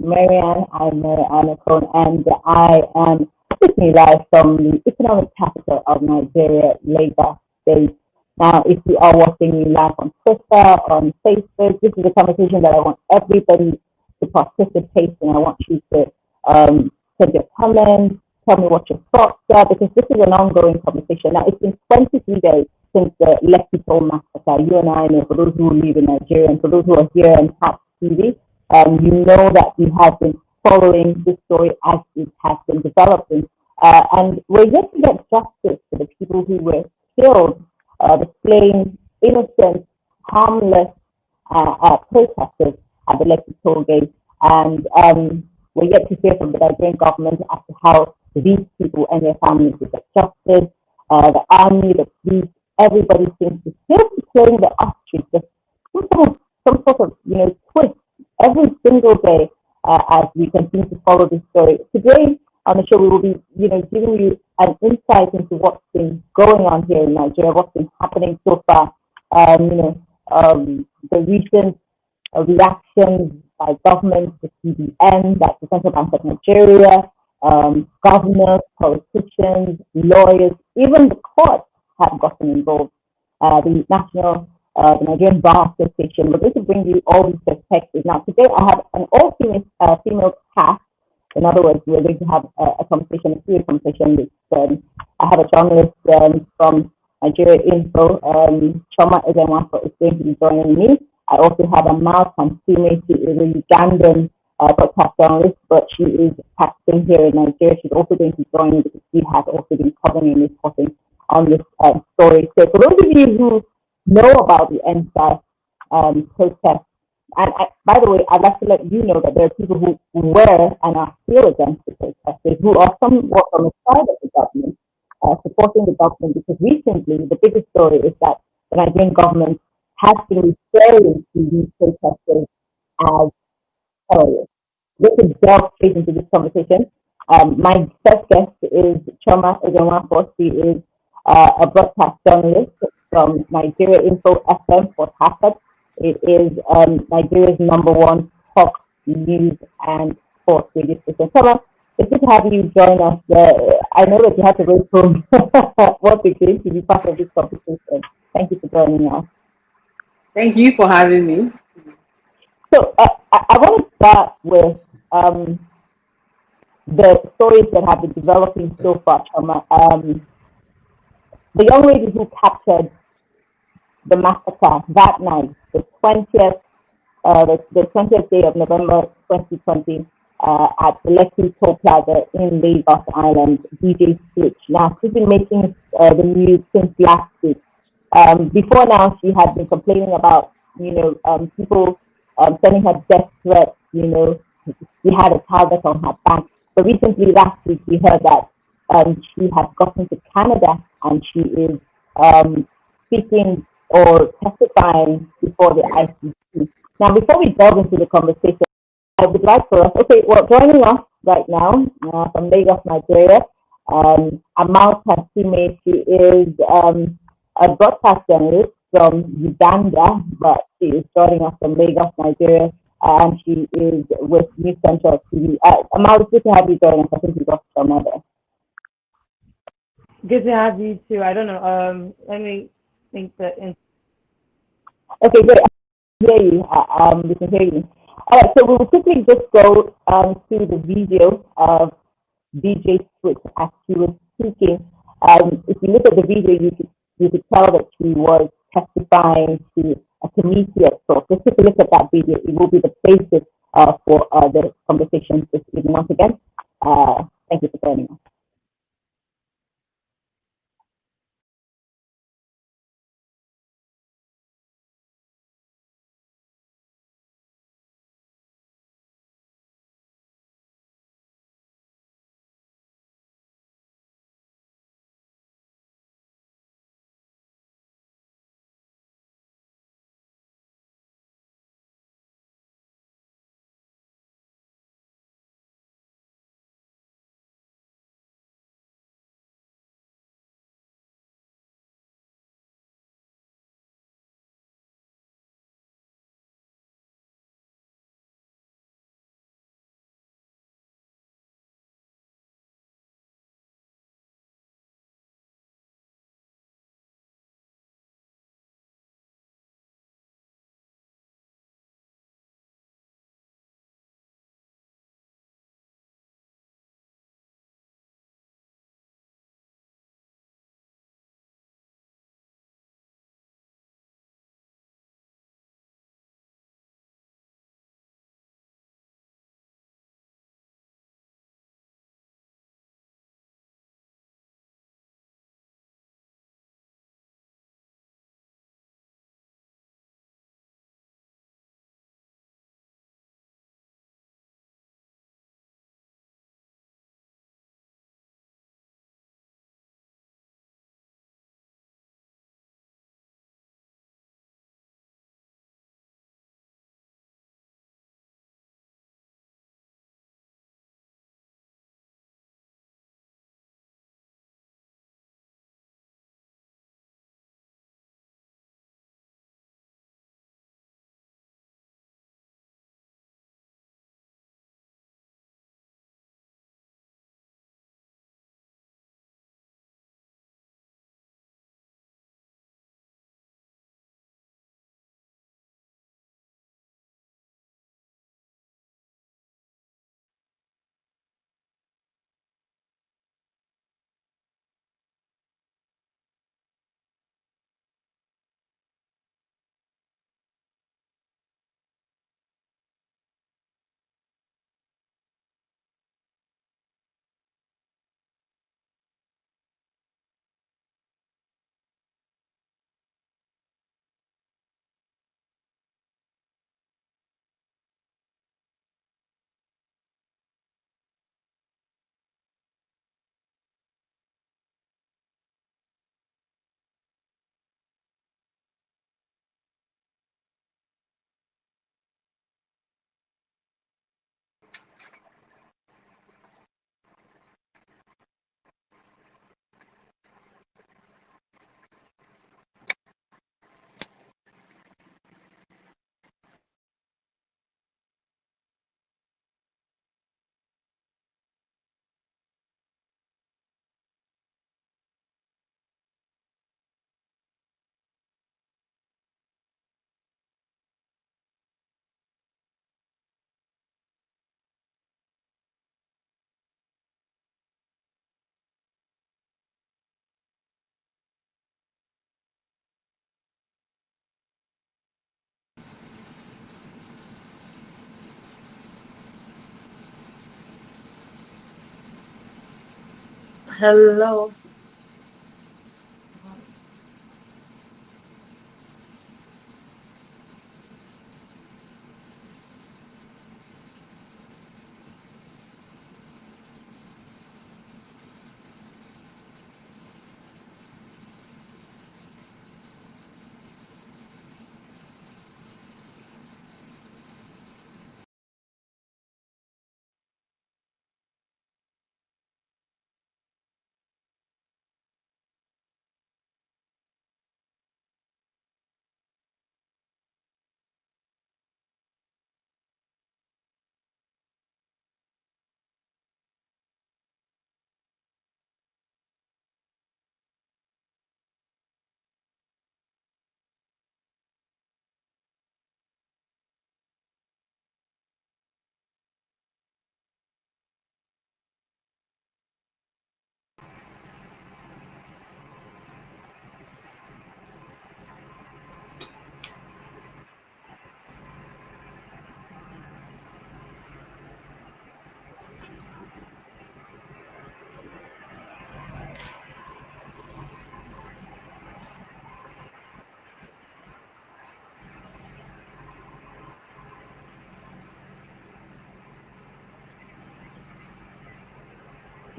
Marianne. I'm Marianne Cone, and I am speaking live from the economic capital of Nigeria, Lagos State. Now, if you are watching me live on Twitter, on Facebook, this is a conversation that I want everybody to participate in. I want you to send your comments, tell me what your thoughts are, because this is an ongoing conversation. Now, it's been 23 days since the Lekki Toll massacre. You and I know, for those who live in Nigeria and for those who are here on Tap TV, you know that we have been following this story as it has been developing. And we're yet to get justice for the people who were killed, the slain, innocent, harmless protesters at the Lekki toll gate. And we're yet to hear from the Nigerian government as to how these people and their families will get justice. The army, the police, everybody seems to still be playing the ostrich, just some sort of twist every single day as we continue to follow this story. Today on the show, we will be giving you an insight into what's been going on here in Nigeria, what's been happening so far. The recent reactions by government, the CBN, that's the Central Bank of Nigeria, governors, politicians, lawyers, even the courts have gotten involved. The Nigerian Bar Association. We're going to bring you all these perspectives. Now, today I have an all-female cast. In other words, we're going to have a serious conversation with, I have a journalist from Nigeria Info, Choma Ezenwafo is going to be joining me. I also have a Mal Kansume. She is a Ugandan broadcast journalist, but she is practicing here in Nigeria. She's also going to join me because she has also been covering and reporting on this story. So for those of you who know about the NSAS protest, and by the way, I'd like to let you know that there are people who were and are still against the protesters, who are somewhat on the side of the government, supporting the government, because recently the biggest story is that the Nigerian government has been referring to these protesters as terrorists. We could delve straight into this conversation. My first guest is Choma Ezenwafo. She is a broadcast journalist from Nigeria Info FM for Harvard. It is Nigeria's #1 talk news and sports radio station. Choma, it's good to have you join us. I know that you had to wait for what again to be part of this conversation. Thank you for joining us. Thank you for having me. So I want to start with the stories that have been developing so far, Choma. The young lady who captured the massacre that night, the 20th day of November 2020, at the Lekki Toll Plaza in Lagos Island, DJ Switch. Now, she's been making the news since last week. Before now, she had been complaining about, people sending her death threats. She had a target on her back. But recently, last week, we heard that she has gotten to Canada and she is speaking or testifying before the ICC. Now, before we delve into the conversation, I would like for us, joining us right now from Lagos, Nigeria, Amal Kasime. She is a broadcast journalist from Uganda, but she is joining us from Lagos, Nigeria, and she is with News Central TV. Amal, it's good to have you join us. I think you got some other. Good to have you too. I don't know. Let me think that. Okay, great. I can hear you. We can hear you. All right, so we will quickly just go to the video of DJ Switch as she was speaking. If you look at the video, you could tell that she was testifying to a committee of sorts. Just take a look at that video. It will be the basis for the conversation this evening. Once again, thank you for joining us. Hello.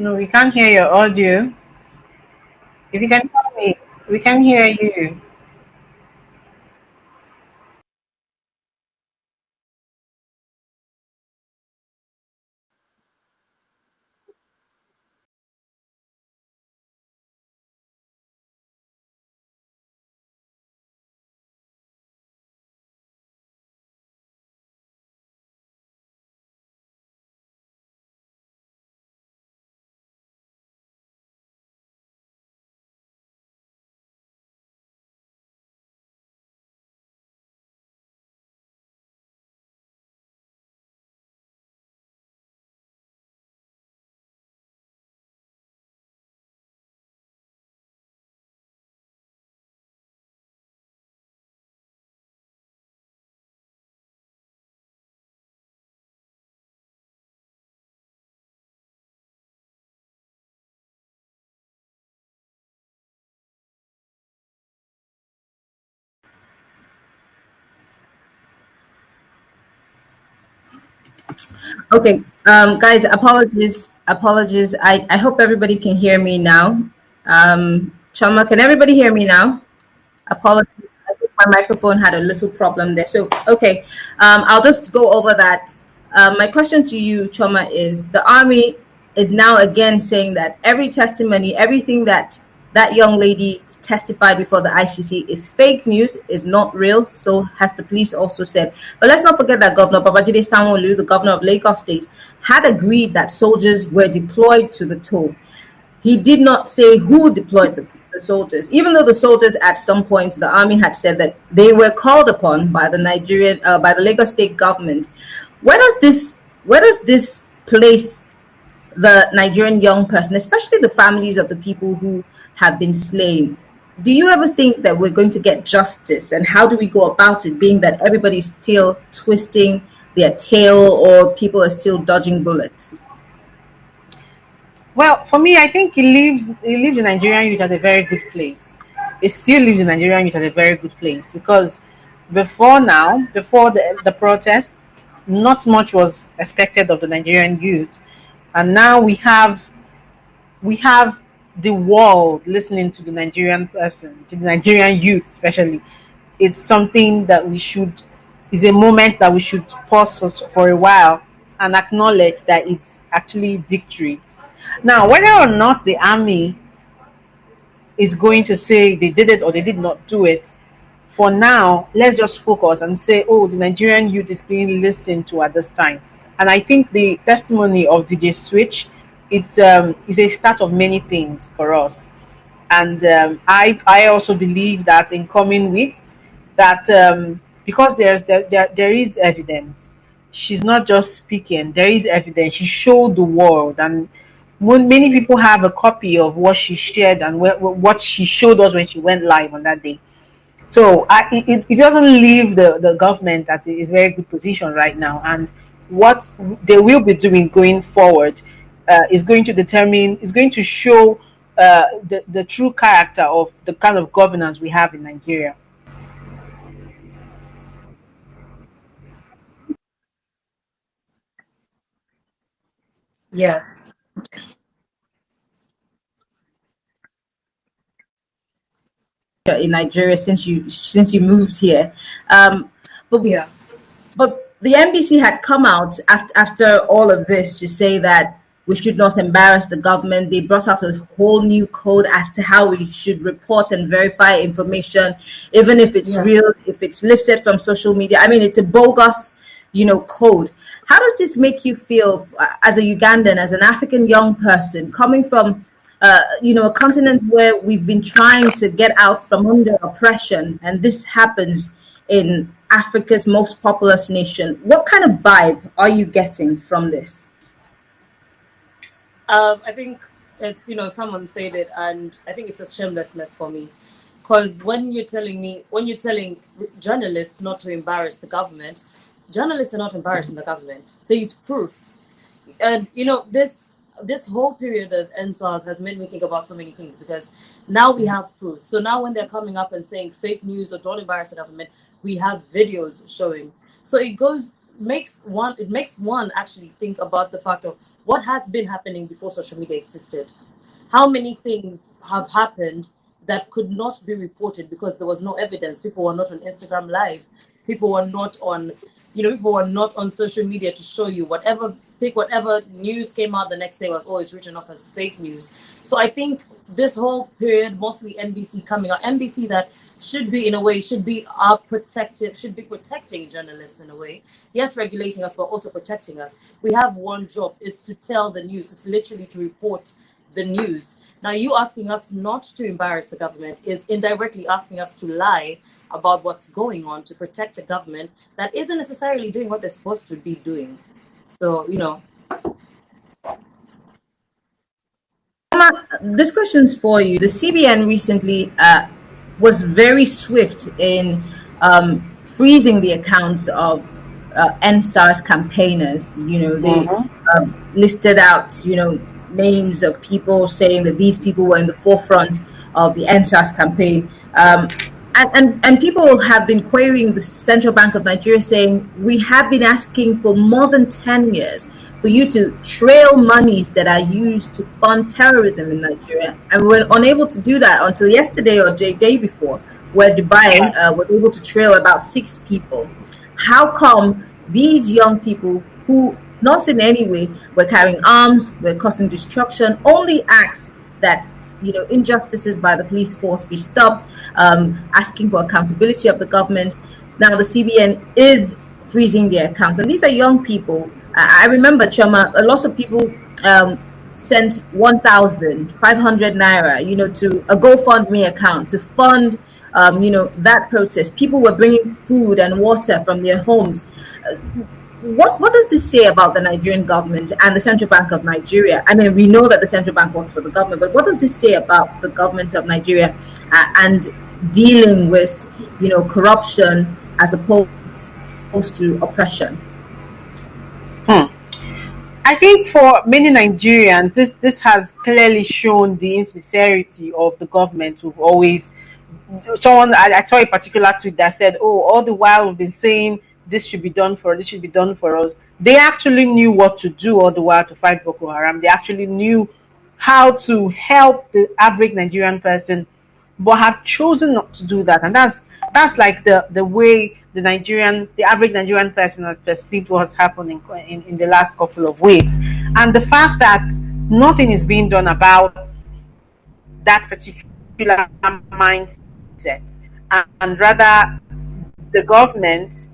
No, we can't hear your audio. If you can hear me, we can hear you. Okay, guys, apologies. I hope everybody can hear me now. Chama, can everybody hear me now? Apologies. I think my microphone had a little problem there. So, okay, I'll just go over that. My question to you, Choma, is the army is now again saying that every testimony, everything that that young lady testified before the ICC is fake news, is not real. So has the police also said. But let's not forget that Governor Babajide Sanwo-Olu, the governor of Lagos State, had agreed that soldiers were deployed to the toll. He did not say who deployed the soldiers, even though the soldiers at some point, the army had said that they were called upon by by the Lagos state government. Where does this place the Nigerian young person, especially the families of the people who have been slain? Do you ever think that we're going to get justice? And how do we go about it, being that everybody's still twisting their tail or people are still dodging bullets? Well, for me, I think he leaves the Nigerian youth at a very good place. It still leaves the Nigerian youth at a very good place because before the protest, not much was expected of the Nigerian youth, and now we have the world listening to the Nigerian person, to the Nigerian youth especially. It's something that is a moment that we should pause for a while and acknowledge that it's actually victory. Now, whether or not the army is going to say they did it or they did not do it, for now, let's just focus and say, oh, the Nigerian youth is being listened to at this time. And I think the testimony of DJ Switch, is a start of many things for us. And I also believe that in coming weeks, that because there is evidence, she's not just speaking. There is evidence. She showed the world, and many people have a copy of what she shared and what she showed us when she went live on that day. So it doesn't leave the government at a very good position right now. And what they will be doing going forward, is going to determine, is going to show the true character of the kind of governance we have in Nigeria. Yeah. In Nigeria since you moved here. But Yeah. But the NBC had come out after all of this to say that we should not embarrass the government. They brought out a whole new code as to how we should report and verify information, even if it's Yeah. real, if it's lifted from social media. I mean, it's a bogus, code. How does this make you feel as a Ugandan, as an African young person coming from, a continent where we've been trying to get out from under oppression, and this happens in Africa's most populous nation? What kind of vibe are you getting from this? I think it's, someone said it, and I think it's a shamelessness for me. Because when you're telling journalists not to embarrass the government, journalists are not embarrassing the government. There is proof. And this whole period of NSARS has made me think about so many things, because now we have proof. So now when they're coming up and saying fake news or don't embarrass the government, we have videos showing. So it makes one actually think about the fact of what has been happening before social media existed. How many things have happened that could not be reported because there was no evidence? People were not on Instagram Live. People were not on, people were not on social media to show you whatever news came out the next day was always written off as fake news. So I think this whole period, mostly NBC coming out, NBC that should be in a way should be protecting journalists in a way. Yes, regulating us, but also protecting us. We have one job, is to tell the news. It's literally to report the news. Now, you asking us not to embarrass the government is indirectly asking us to lie about what's going on to protect a government that isn't necessarily doing what they're supposed to be doing. So, This question's for you. The CBN recently was very swift in freezing the accounts of NSARS campaigners. They listed out, names of people, saying that these people were in the forefront of the NSAS campaign. And people have been querying the Central Bank of Nigeria, saying, we have been asking for more than 10 years for you to trail monies that are used to fund terrorism in Nigeria. And we were unable to do that until yesterday or the day before, where Dubai was able to trail about 6 people. How come these young people who not in any way were carrying arms, were causing destruction, only ask that injustices by the police force be stopped, asking for accountability of the government? Now the CBN is freezing their accounts, and these are young people. I remember, Choma, a lot of people sent 1,500 naira, to a GoFundMe account to fund, that protest. People were bringing food and water from their homes. What does this say about the Nigerian government and the Central Bank of Nigeria? I mean, we know that the Central Bank works for the government, but what does this say about the government of Nigeria and dealing with, corruption as opposed to oppression? I think for many Nigerians, this has clearly shown the insincerity of the government, who've always, I saw a particular tweet that said, "Oh, all the while we've been saying this should be done for us, this should be done for us." They actually knew what to do all the while to fight Boko Haram. They actually knew how to help the average Nigerian person, but have chosen not to do that. And that's like the way the average Nigerian person has perceived what's happening in the last couple of weeks. And the fact that nothing is being done about that particular mindset, and rather the government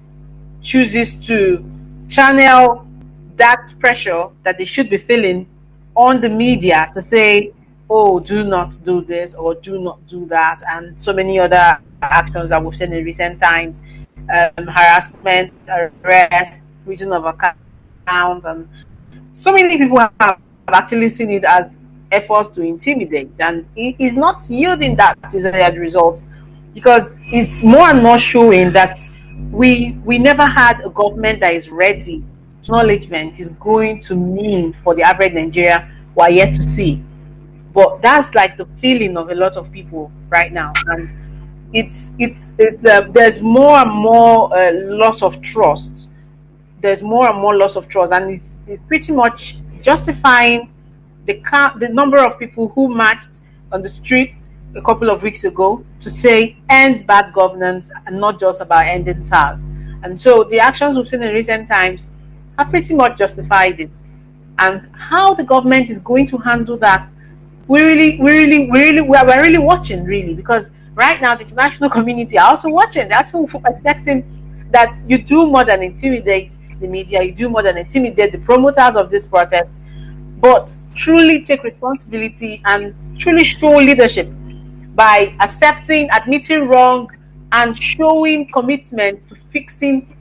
chooses to channel that pressure that they should be feeling on the media to say, oh, do not do this or do not do that, and so many other actions that we've seen in recent times, harassment, arrest, freezing of accounts, and so many people have actually seen it as efforts to intimidate, and it is not yielding that desired result, because it's more and more showing that we never had a government that is ready acknowledgement is going to mean for the average Nigeria, we are yet to see. But that's like the feeling of a lot of people right now, and it's there's more and more loss of trust. There's more and more loss of trust, and it's pretty much justifying the number of people who marched on the streets a couple of weeks ago to say end bad governance and not just about ending SARS. And so the actions we've seen in recent times have pretty much justified it. And how the government is going to handle that, we're really watching, really, because right now the international community are also watching. They're also expecting that you do more than intimidate the media, you do more than intimidate the promoters of this protest, but truly take responsibility and truly show leadership by accepting, admitting wrong, and showing commitment to fixing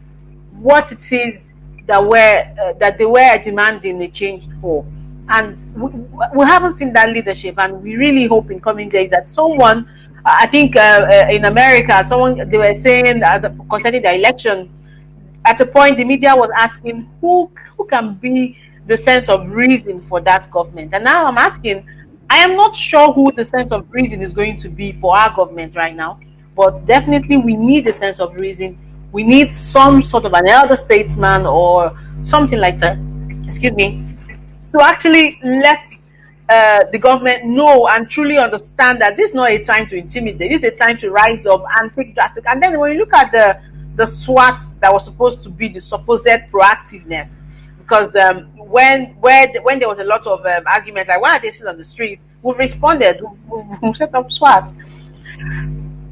what it is that they were demanding a change for. And we haven't seen that leadership, and we really hope in coming days that someone, I think in America, someone they were saying concerning the election, at a point the media was asking who can be the sense of reason for that government. And now I'm asking, I am not sure who the sense of reason is going to be for our government right now, but definitely we need a sense of reason. We need some sort of an elder statesman or something like that, excuse me, to actually let the government know and truly understand that this is not a time to intimidate. This is a time to rise up and take drastic. And then when you look at the SWAT that was supposed to be the supposed proactiveness, because when there was a lot of argument, like why are they still on the street? We responded. We set up SWAT.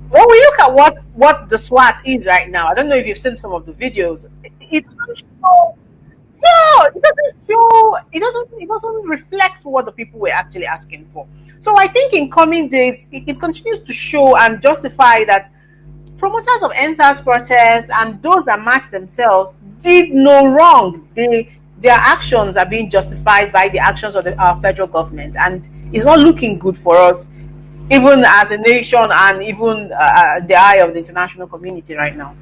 When we look at what the SWAT is right now, I don't know if you've seen some of the videos. It doesn't show. No, it doesn't show. It doesn't reflect what the people were actually asking for. So I think in coming days, it continues to show and justify that promoters of NTAS protests and those that march themselves did no wrong. Their actions are being justified by the actions of our federal government, and it's not looking good for us, even as a nation and even the eye of the international community right now.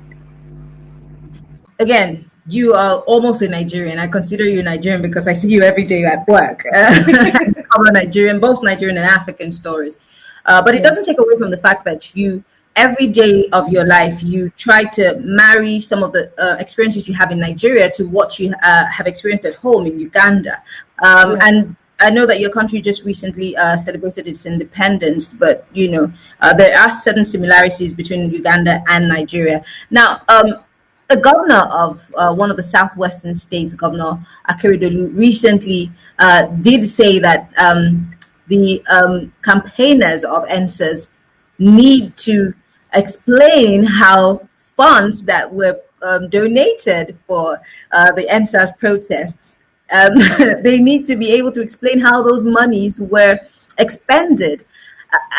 Again, you are almost a Nigerian. I consider you Nigerian because I see you every day at work. Cover Nigerian, both Nigerian and African stories. But it doesn't take away from the fact that you, every day of your life, you try to marry some of the experiences you have in Nigeria to what you have experienced at home in Uganda. And I know that your country just recently celebrated its independence, but there are certain similarities between Uganda and Nigeria. Now, a governor of one of the southwestern states, Governor Akeredolu, recently did say that the campaigners of NSAS need to explain how funds that were donated for the NSAS protests, they need to be able to explain how those monies were expended.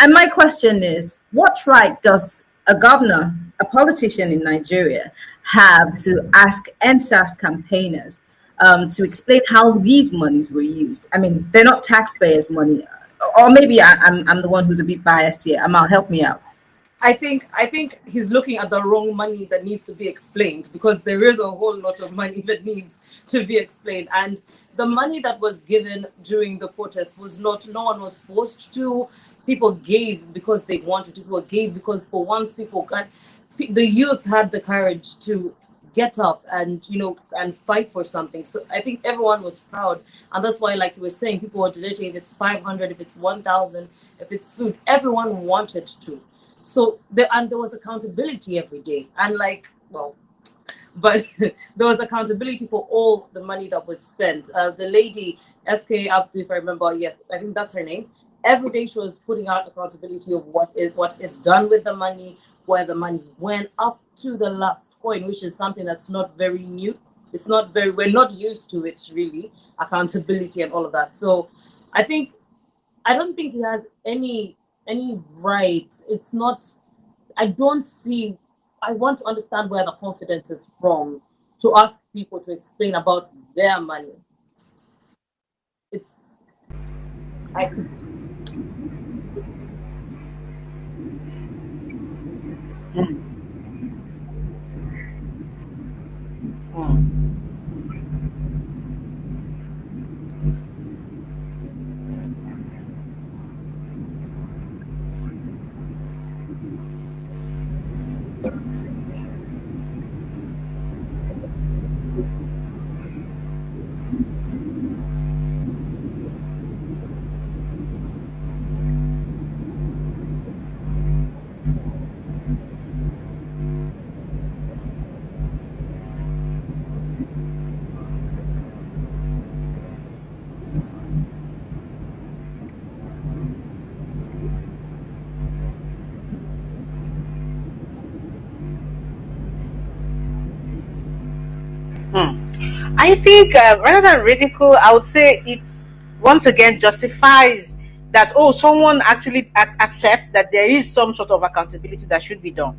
And my question is, what right does a governor, a politician in Nigeria, have to ask NSAS campaigners to explain how these monies were used? I mean, they're not taxpayers' money. Or maybe I'm the one who's a bit biased here. Amal, help me out. I think he's looking at the wrong money that needs to be explained, because there is a whole lot of money that needs to be explained. And the money that was given during the protest was not, no one was forced to. People gave because they wanted to. People gave because for once the youth had the courage to get up and and fight for something. So I think everyone was proud, and that's why, like you were saying, people were donating. If it's 500, if it's 1,000, if it's food, everyone wanted to. So there was accountability every day, and but there was accountability for all the money that was spent. The lady FK Abdu, if I remember, yes, I think that's her name. Every day she was putting out accountability of what is done with the money, where the money went, up to the last coin, which is something that's not very new. We're not used to it, really, accountability and all of that. So I don't think he has any right. It's not, I don't see, I want to understand where the confidence is from to ask people to explain about their money. I I think rather than ridicule, I would say it's once again justifies that, oh, someone actually accepts that there is some sort of accountability that should be done.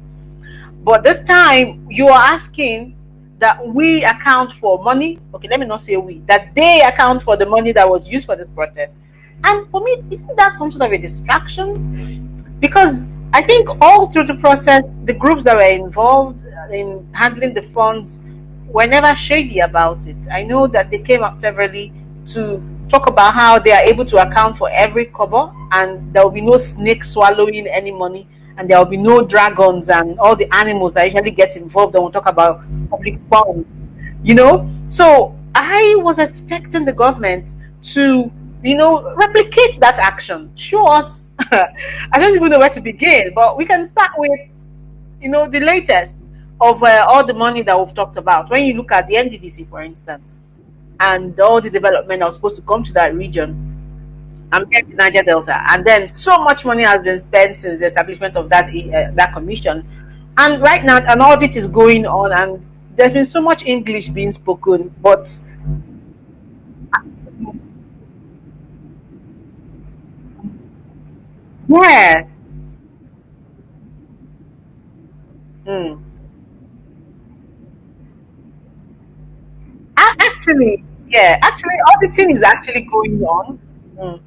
But this time you are asking that we account for money. Okay, let me not say we, that they account for the money that was used for this protest. And for me, isn't that some sort of a distraction? Because I think all through the process, the groups that were involved in handling the funds were never shady about it. I know that they came up severally to talk about how they are able to account for every cover, and there will be no snake swallowing any money, and there will be no dragons and all the animals that usually get involved when we talk about public funds. So I was expecting the government to replicate that action, show us. I don't even know where to begin, but we can start with the latest of all the money that we've talked about. When you look at the NDDC, for instance, and all the development that was supposed to come to that region, I'm here in Niger Delta, and then so much money has been spent since the establishment of that commission, and right now an audit is going on, and there's been so much English being spoken, but yes, mm. Actually, auditing is actually going on. Mm.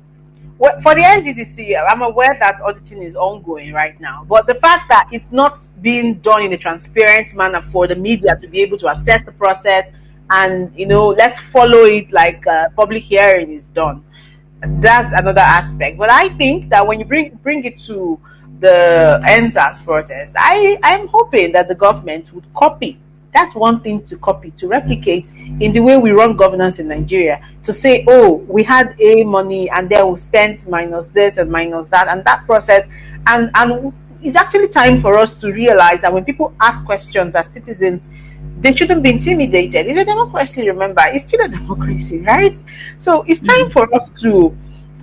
Well, for the NDDC, I'm aware that auditing is ongoing right now, but the fact that it's not being done in a transparent manner for the media to be able to assess the process and let's follow it like public hearing is done, that's another aspect. But I think that when you bring it to the NSAS protest, I'm hoping that the government would copy. That's one thing to copy, to replicate in the way we run governance in Nigeria. To say, oh, we had A money and then we spent minus this and minus that, and that process, and it's actually time for us to realize that when people ask questions as citizens, they shouldn't be intimidated. It's a democracy, remember. It's still a democracy, right? So it's time for us to,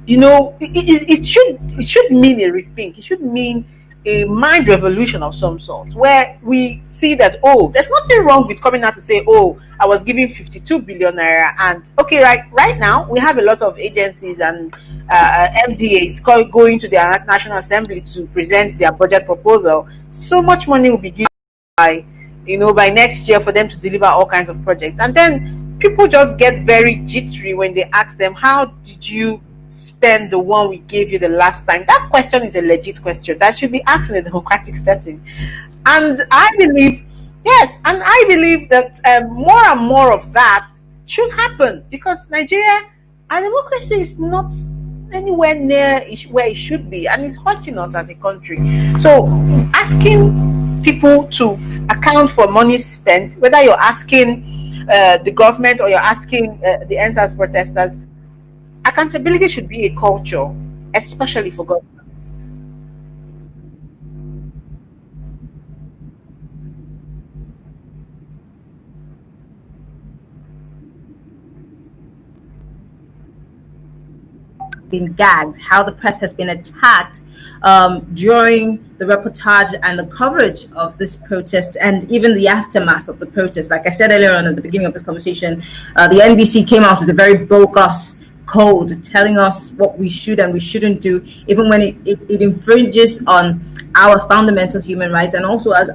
it should mean a rethink. It should mean a mind revolution of some sort, where we see that, oh, there's nothing wrong with coming out to say, oh, I was giving 52 billion naira, and okay, right now we have a lot of agencies and MDAs going to their National Assembly to present their budget proposal. So much money will be given by by next year for them to deliver all kinds of projects, and then people just get very jittery when they ask them, how did you spend the one we gave you the last time? That question is a legit question that should be asked in a democratic setting. And I believe, yes, and I believe that more and more of that should happen, because Nigeria, our democracy is not anywhere near where it should be, and it's hurting us as a country. So asking people to account for money spent, whether you're asking the government or you're asking the NSAS protesters, accountability should be a culture, especially for governments. Been gagged, how the press has been attacked during the reportage and the coverage of this protest, and even the aftermath of the protest. Like I said earlier on at the beginning of this conversation, the NBC came out with a very bogus code telling us what we should and we shouldn't do, even when it infringes on our fundamental human rights, and also as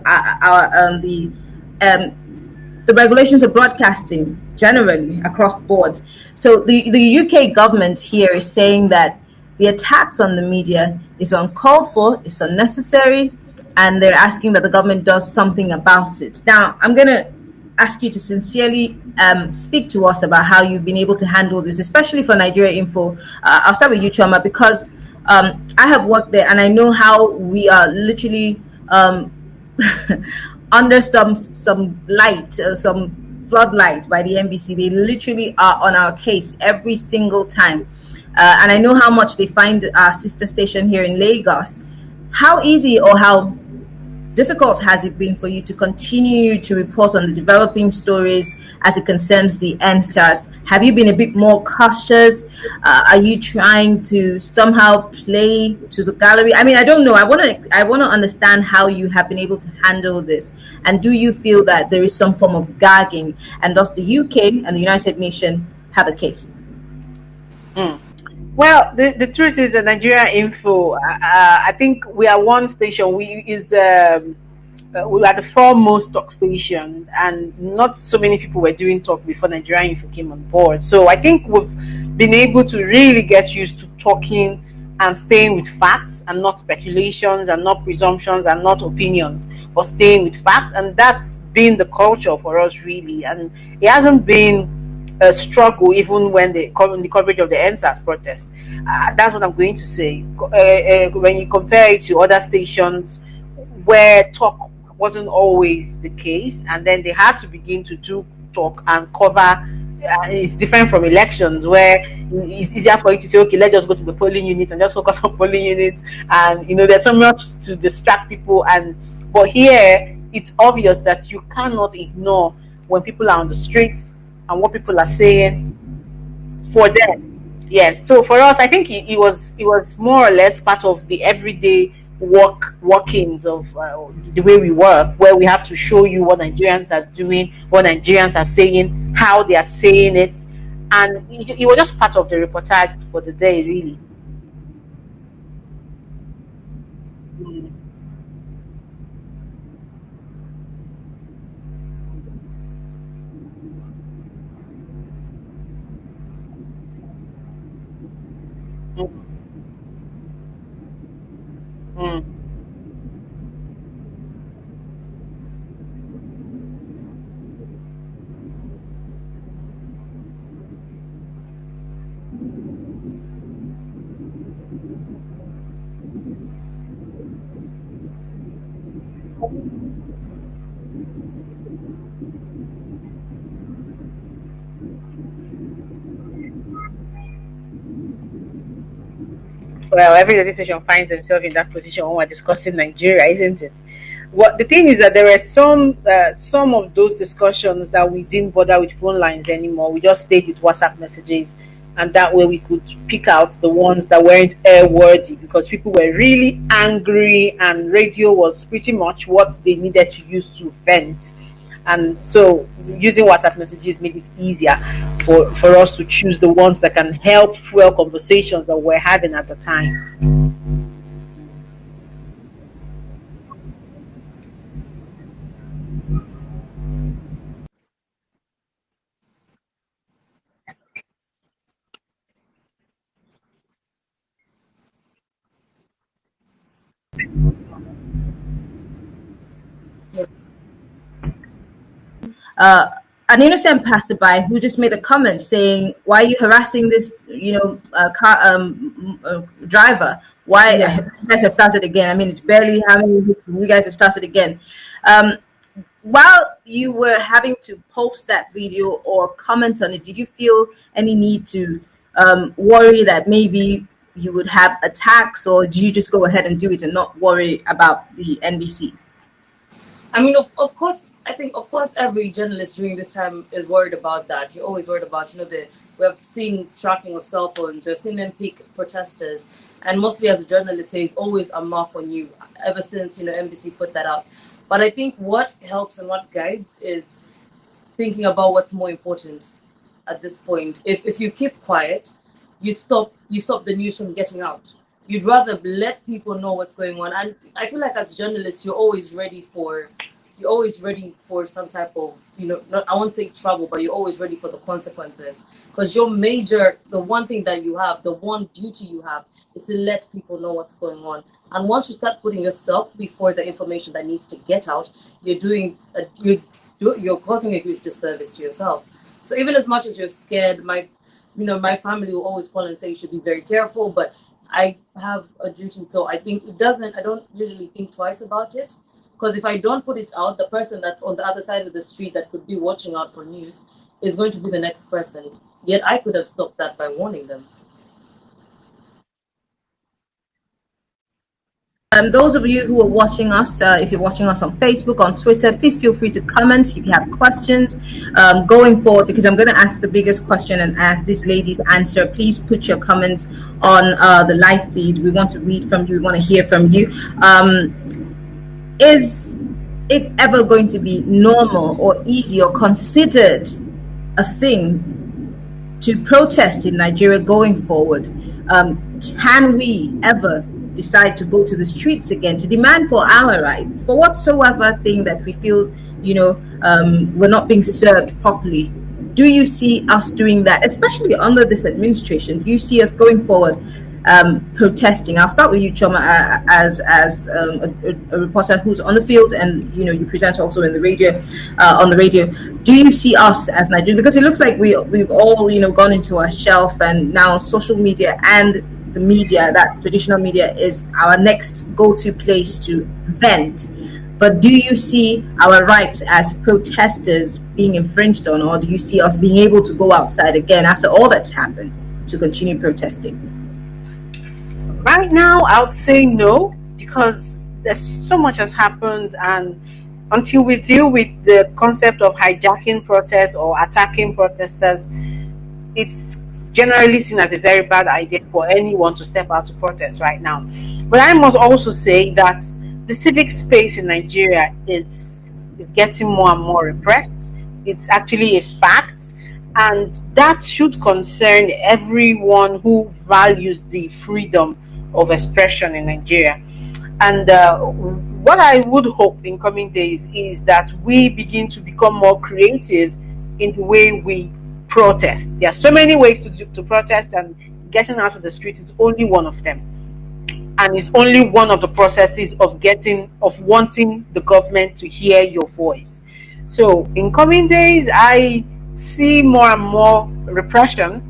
the regulations of broadcasting generally across the board. So the UK government here is saying that the attacks on the media is uncalled for, it's unnecessary, and they're asking that the government does something about it. Now, I'm going to ask you to sincerely speak to us about how you've been able to handle this, especially for Nigeria Info. I'll start with you, Choma, because I have worked there and I know how we are literally under some light, some floodlight by the NBC. They literally are on our case every single time. And I know how much they find our sister station here in Lagos. How easy or how difficult has it been for you to continue to report on the developing stories as it concerns the NSAS? Have you been a bit more cautious? Are you trying to somehow play to the gallery? I mean, I don't know. I want to understand how you have been able to handle this, and do you feel that there is some form of gagging, and does the UK and the United Nations have a case? Hmm. Well, the truth is, Nigeria Info. I think we are one station. We are the foremost talk station, and not so many people were doing talk before Nigeria Info came on board. So I think we've been able to really get used to talking and staying with facts and not speculations and not presumptions and not opinions, but staying with facts, and that's been the culture for us really. And it hasn't been a struggle even when in the coverage of the NSAS protest. That's what I'm going to say. When you compare it to other stations where talk wasn't always the case, and then they had to begin to do talk and cover. It's different from elections where it's easier for you to say, okay, let's just go to the polling unit and just focus on polling units, and there's so much to distract people. And but here it's obvious that you cannot ignore when people are on the streets and what people are saying for them. Yes. So for us, I think it was more or less part of the everyday workings of the way we work, where we have to show you what Nigerians are doing, what Nigerians are saying, how they are saying it, and it was just part of the reportage for the day, really. Mm, mm, mm. Well, every organization finds themselves in that position when we're discussing Nigeria, isn't it? What the thing is that there were some of those discussions that we didn't bother with phone lines anymore. We just stayed with WhatsApp messages, and that way we could pick out the ones that weren't airworthy because people were really angry, and radio was pretty much what they needed to use to vent. And so using WhatsApp messages made it easier for us to choose the ones that can help fuel conversations that we're having at the time. uh, an innocent passerby who just made a comment saying, "Why are you harassing this, car driver? Why Yeah. you guys have started again? I mean, it's barely how many weeks and you guys have started again." Um, while you were having to post that video or comment on it, did you feel any need to worry that maybe you would have attacks, or do you just go ahead and do it and not worry about the NBC? I mean, of course, I think, of course, every journalist during this time is worried about that. You're always worried about, we have seen tracking of cell phones, we have seen them pick protesters, and mostly as a journalist, there's always a mark on you ever since, NBC put that out. But I think what helps and what guides is thinking about what's more important at this point. If you keep quiet, you stop the news from getting out. You'd rather let people know what's going on. And I feel like as journalists, you're always ready for some type of, not, I won't say trouble, but you're always ready for the consequences. Because the one thing that you have, the one duty you have, is to let people know what's going on. And once you start putting yourself before the information that needs to get out, you're causing a huge disservice to yourself. So even as much as you're scared, my family will always call and say you should be very careful, but I have a duty, so I don't usually think twice about it. Because if I don't put it out, the person that's on the other side of the street that could be watching out for news is going to be the next person. Yet I could have stopped that by warning them. Those of you who are watching us, if you're watching us on Facebook, on Twitter, please feel free to comment if you have questions going forward, because I'm going to ask the biggest question and ask this lady's answer. Please put your comments on the live feed. We want to read from you. We want to hear from you. Is it ever going to be normal or easy or considered a thing to protest in Nigeria going forward? Can we ever decide to go to the streets again to demand for our rights, for whatsoever thing that we feel, we're not being served properly? Do you see us doing that, especially under this administration? Do you see us going forward protesting? I'll start with you, Choma, as a reporter who's on the field, and you present also in the radio, on the radio. Do you see us as Nigerians? Because it looks like we've all gone into our shelf, and now social media and the media, that traditional media, is our next go-to place to vent. But do you see our rights as protesters being infringed on, or do you see us being able to go outside again after all that's happened to continue protesting? Right now, I would say no, because there's so much has happened, and until we deal with the concept of hijacking protests or attacking protesters, it's generally seen as a very bad idea for anyone to step out to protest right now. But I must also say that the civic space in Nigeria is getting more and more repressed. It's actually a fact, and that should concern everyone who values the freedom of expression in Nigeria. And what I would hope in coming days is that we begin to become more creative in the way we protest. There are so many ways to protest, and getting out of the street is only one of them. And it's only one of the processes of wanting the government to hear your voice. So in coming days, I see more and more repression,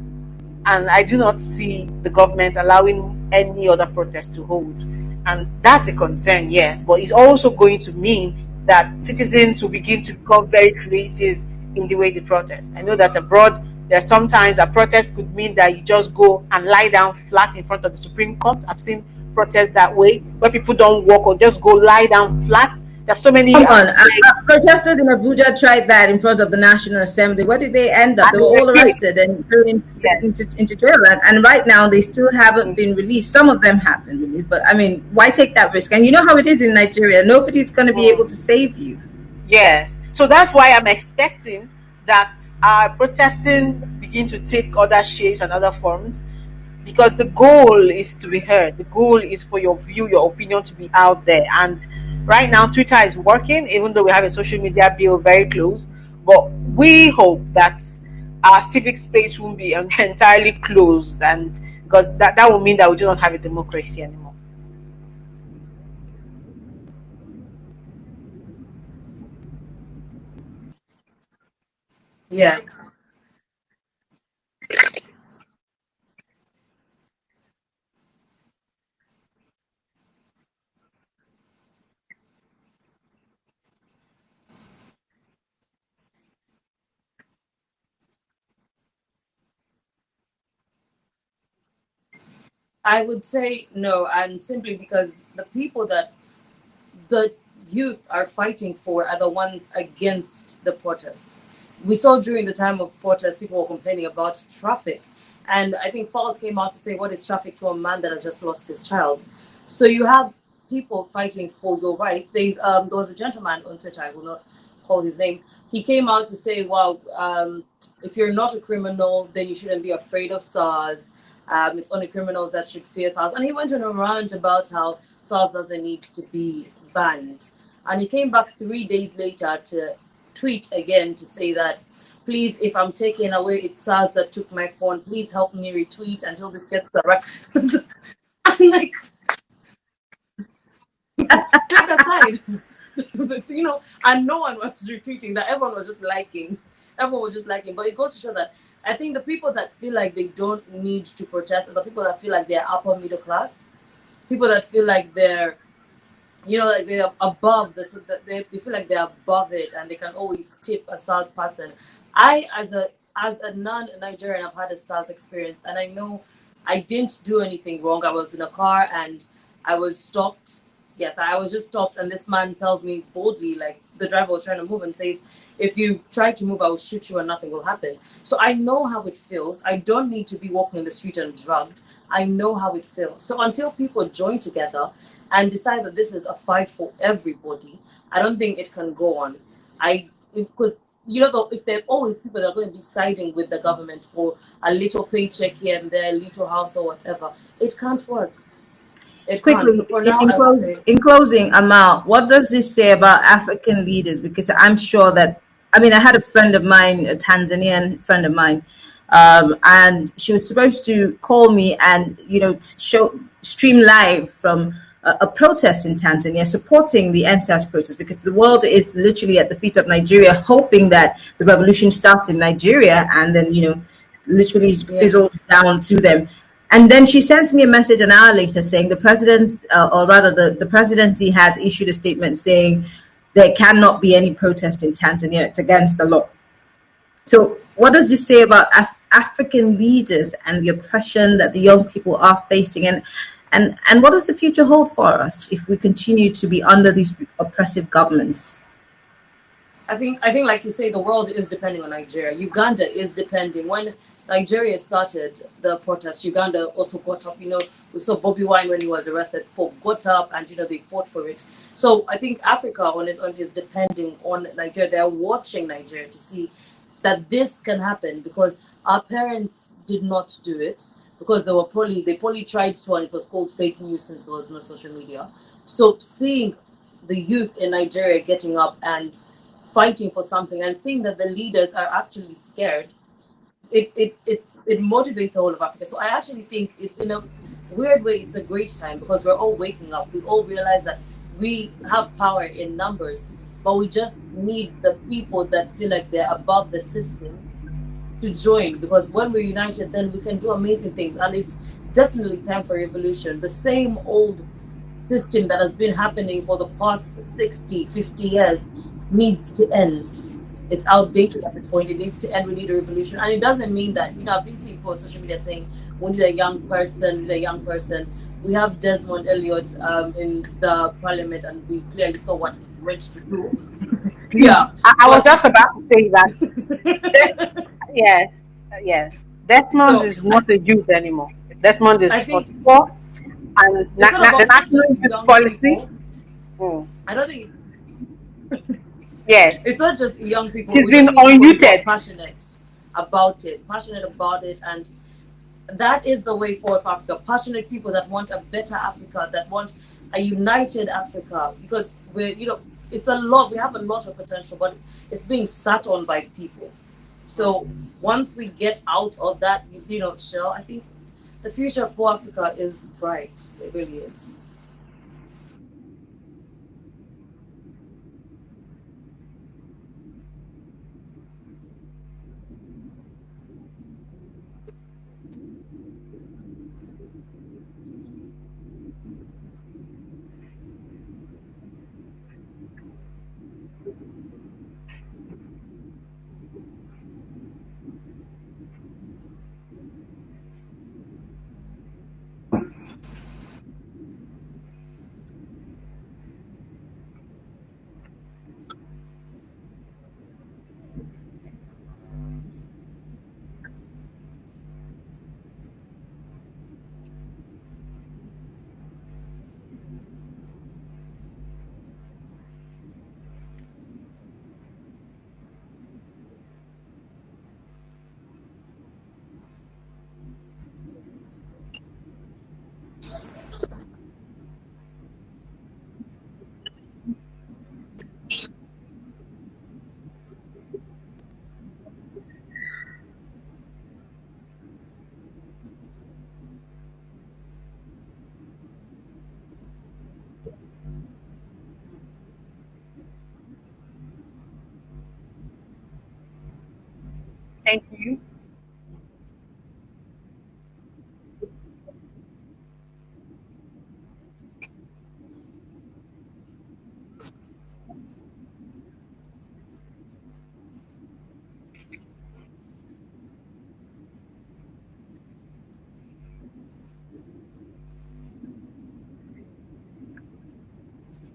and I do not see the government allowing any other protest to hold. And that's a concern, yes, but it's also going to mean that citizens will begin to become very creative in the way they protest. I know that abroad, there's sometimes a protest could mean that you just go and lie down flat in front of the Supreme Court. I've seen protests that way, where people don't walk or just go lie down flat. There's so many. Come on, protesters in Abuja tried that in front of the National Assembly. Where did they end up? They were all arrested and thrown into jail. And right now, they still haven't been released. Some of them have been released, but I mean, why take that risk? And you know how it is in Nigeria. Nobody's going to be able to save you. Yes. So that's why I'm expecting that protesting begin to take other shapes and other forms, because the goal is to be heard. The goal is for your view, your opinion to be out there. And right now, Twitter is working, even though we have a social media bill very close. But we hope that our civic space won't be entirely closed, and because that will mean that we do not have a democracy anymore. Yeah. I would say no, and simply because the people that the youth are fighting for are the ones against the protests. We saw during the time of protests, people were complaining about traffic. And I think Falls came out to say, what is traffic to a man that has just lost his child? So you have people fighting for your rights. There was a gentleman on Twitter, I will not call his name. He came out to say, well, if you're not a criminal, then you shouldn't be afraid of SARS. It's only criminals that should fear SARS. And he went on a rant about how SARS doesn't need to be banned. And he came back 3 days later to tweet again to say that, please, if I'm taken away, it's SARS that took my phone. Please help me retweet until this gets corrected. I'm like, take aside. And no one was retweeting that. Everyone was just liking. But it goes to show that I think the people that feel like they don't need to protest are the people that feel like they're upper middle class, people that feel like they're like they're above the, so that they feel like they're above it and they can always tip a SARS person. I, as a non-Nigerian, I've had a SARS experience, and I know I didn't do anything wrong. I was in a car and I was stopped. Yes, I was just stopped, and this man tells me boldly, like the driver was trying to move, and says, "If you try to move, I will shoot you, and nothing will happen." So I know how it feels. I don't need to be walking in the street and drugged. I know how it feels. So until people join together and decide that this is a fight for everybody, I don't think it can go on. Because if there are always people that are going to be siding with the government for a little paycheck here and there, a little house or whatever, it can't work. It can't. So Quickly, for now, I would say, in closing, Amal, what does this say about African leaders? Because I'm sure that, I mean, I had a friend of mine, a Tanzanian friend of mine, and she was supposed to call me and, show stream live from a protest in Tanzania supporting the NSAS protest, because the world is literally at the feet of Nigeria, hoping that the revolution starts in Nigeria and then, literally yeah. fizzles down to them. And then she sends me a message an hour later saying the president, or rather the presidency has issued a statement saying there cannot be any protest in Tanzania. It's against the law. So what does this say about African leaders and the oppression that the young people are facing? And what does the future hold for us if we continue to be under these oppressive governments? I think, like you say, the world is depending on Nigeria. Uganda is depending. When Nigeria started the protest, Uganda also got up. We saw Bobby Wine when he was arrested. Pope got up, and they fought for it. So I think Africa on its own is depending on Nigeria. They are watching Nigeria to see that this can happen, because our parents did not do it, because they probably tried to, and it was called fake news since there was no social media. So seeing the youth in Nigeria getting up and fighting for something, and seeing that the leaders are actually scared, it motivates the whole of Africa. So I actually think it's, in a weird way, it's a great time, because we're all waking up. We all realize that we have power in numbers, but we just need the people that feel like they're above the system to join, because when we're united, then we can do amazing things. And it's definitely time for revolution. The same old system that has been happening for the past 60, 50 years needs to end. It's outdated at this point. It needs to end. We need a revolution. And it doesn't mean that, I've been seeing people on social media saying, we need a young person, we need a young person. We have Desmond Elliot in the parliament, and we clearly saw what he went to do. Yeah, I was but just about to say that. Yes, yes. Desmond so is not a youth anymore. Desmond I is think 44, and it's not the about not national just youth young policy. people. Mm, I don't think yes, it's not just young people. he's We just been need people who are unmuted. passionate about it, and that is the way forward for Africa. Passionate people that want a better Africa, that want a united Africa, because it's a lot. We have a lot of potential, but it's being sat on by people. So once we get out of that, shell, I think the future for Africa is bright. It really is.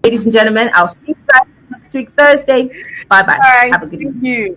ladies and gentlemen, I'll see you guys next week, Thursday. Bye bye. All right. Have a good Thank evening. you.